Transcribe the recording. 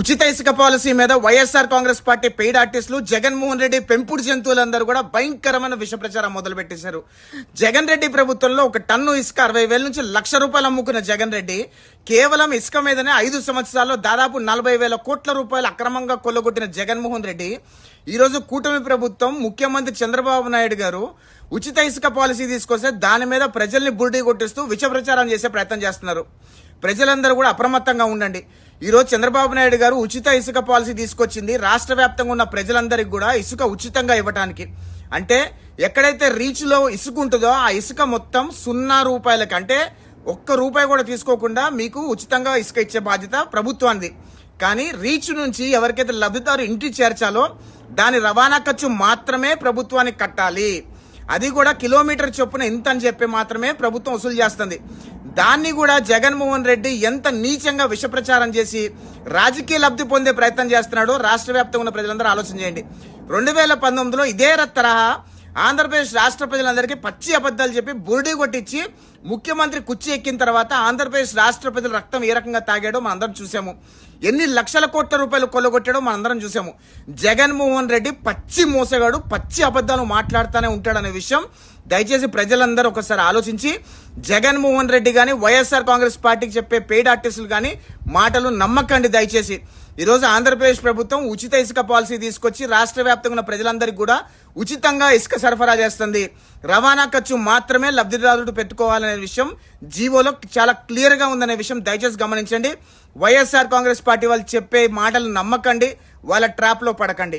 ఉచిత ఇసుక పాలసీ మీద వైఎస్ఆర్ కాంగ్రెస్ పార్టీ పెయిడ్ ఆర్టిస్టులు జగన్మోహన్ రెడ్డి పెంపుడు జంతువులందరూ కూడా భయంకరమైన విష ప్రచారం మొదలు పెట్టేశారు. జగన్ రెడ్డి ప్రభుత్వంలో ఒక టన్ను ఇసుక 60,000 నుంచి ₹1,00,000 అమ్ముకున్న జగన్ రెడ్డి కేవలం ఇసుక మీదనే 5 సంవత్సరాల్లో దాదాపు 40,000 కోట్ల రూపాయలు అక్రమంగా కొల్లగొట్టిన జగన్మోహన్ రెడ్డి ఈరోజు కూటమి ప్రభుత్వం ముఖ్యమంత్రి చంద్రబాబు నాయుడు గారు ఉచిత ఇసుక పాలసీ తీసుకొస్తే దాని మీద ప్రజల్ని బురిడి కొట్టిస్తూ విష ప్రచారం చేసే ప్రయత్నం చేస్తున్నారు. ప్రజలందరూ కూడా అప్రమత్తంగా ఉండండి. ఈరోజు చంద్రబాబు నాయుడు గారు ఉచిత ఇసుక పాలసీ తీసుకొచ్చింది రాష్ట్ర వ్యాప్తంగా ఉన్న ప్రజలందరికీ కూడా ఇసుక ఉచితంగా ఇవ్వడానికి. అంటే ఎక్కడైతే రీచ్ లో ఇసుక ఉంటుందో ఆ ఇసుక మొత్తం ₹0 అంటే ₹1 కూడా తీసుకోకుండా మీకు ఉచితంగా ఇసుక ఇచ్చే బాధ్యత ప్రభుత్వానికి. కానీ రీచ్ నుంచి ఎవరికైతే లబ్ధిదారు ఇంటికి చేర్చాలో దాని రవాణా ఖర్చు మాత్రమే ప్రభుత్వానికి కట్టాలి. అది కూడా కిలోమీటర్ చొప్పున ఇంత అని చెప్పి మాత్రమే ప్రభుత్వం వసూలు చేస్తుంది. దాన్ని కూడా జగన్మోహన్ రెడ్డి ఎంత నీచంగా విష ప్రచారం చేసి రాజకీయ లబ్ధి పొందే ప్రయత్నం చేస్తున్నాడో రాష్ట్ర వ్యాప్తంగా ఉన్న ప్రజలందరూ ఆలోచన చేయండి. 2019లో ఇదే తరహా ఆంధ్రప్రదేశ్ రాష్ట్ర ప్రజలందరికీ పచ్చి అబద్ధాలు చెప్పి బురిడి కొట్టించి ముఖ్యమంత్రి కుర్చీ ఎక్కిన తర్వాత ఆంధ్రప్రదేశ్ రాష్ట్ర ప్రజల రక్తం ఏ రకంగా తాగాడో మనందరం చూసాము. ఎన్ని లక్షల కోట్ల రూపాయలు కొల్లగొట్టాడో మనందరం చూసాము. జగన్మోహన్ రెడ్డి పచ్చి మోసగాడు, పచ్చి అబద్ధాలు మాట్లాడుతూనే ఉంటాడనే విషయం దయచేసి ప్రజలందరూ ఒకసారి ఆలోచించి జగన్మోహన్ రెడ్డి కానీ వైఎస్ఆర్ కాంగ్రెస్ పార్టీకి చెప్పే పెయిడ్ ఆర్టిస్టులు కానీ మాటలు నమ్మకండి దయచేసి. ఈరోజు ఆంధ్రప్రదేశ్ ప్రభుత్వం ఉచిత ఇసుక పాలసీ తీసుకొచ్చి రాష్ట్ర వ్యాప్తంగా ఉన్న ప్రజలందరికీ కూడా ఉచితంగా ఇసుక సరఫరా చేస్తుంది. రవాణా ఖర్చు మాత్రమే లబ్ధిదారుడు పెట్టుకోవాలనే విషయం జీవోలో చాలా క్లియర్ గా ఉందనే విషయం దయచేసి గమనించండి. వైఎస్ఆర్ కాంగ్రెస్ పార్టీ వాళ్ళు చెప్పే మాటలు నమ్మకండి, వాళ్ళ ట్రాప్ లో పడకండి.